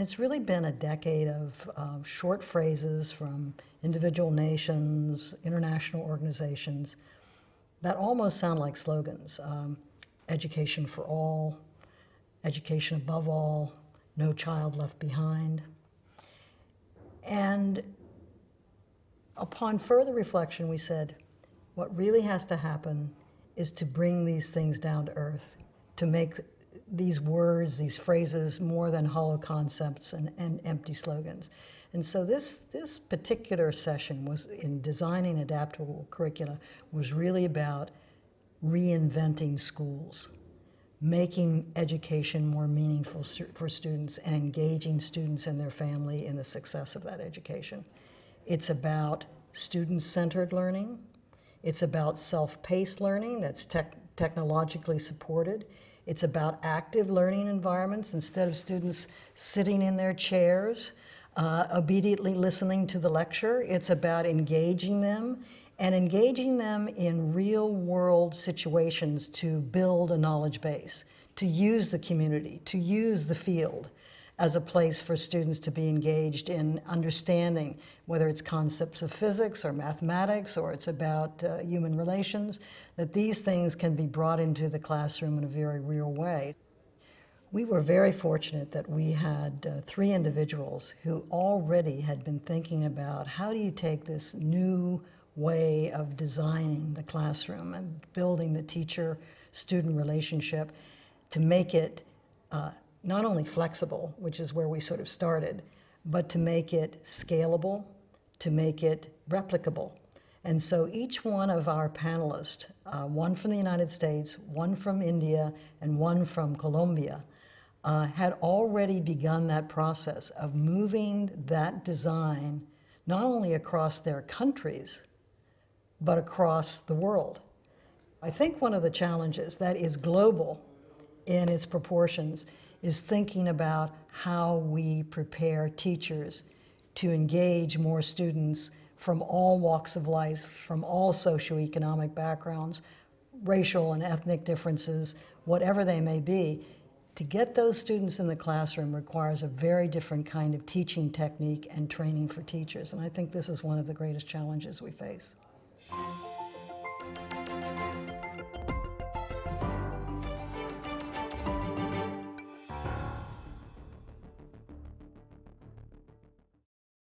And it's really been a decade of short phrases from individual nations, international organizations, that almost sound like slogans. Education for all, education above all, no child left behind. And upon further reflection, we said, what really has to happen is to bring these things down to earth, to make these words, these phrases, more than hollow concepts and empty slogans. And so this particular session was in designing adaptable curricula was really about reinventing schools, making education more meaningful for students and engaging students and their family in the success of that education. It's about student-centered learning. It's about self-paced learning that's technologically supported. It's about active learning environments instead of students sitting in their chairs, obediently listening to the lecture. It's about engaging them and engaging them in real-world situations to build a knowledge base, to use the community, to use the field as a place for students to be engaged in understanding, whether it's concepts of physics or mathematics or it's about human relations, that these things can be brought into the classroom in a very real way. We were very fortunate that we had 3 individuals who already had been thinking about how do you take this new way of designing the classroom and building the teacher-student relationship to make it not only flexible, which is where we sort of started, but to make it scalable, to make it replicable. And so each one of our panelists, one from the United States, one from India, and one from Colombia, had already begun that process of moving that design not only across their countries, but across the world. I think one of the challenges that is global in its proportions is thinking about how we prepare teachers to engage more students from all walks of life, from all socioeconomic backgrounds, racial and ethnic differences, whatever they may be. To get those students in the classroom requires a very different kind of teaching technique and training for teachers, and I think this is one of the greatest challenges we face.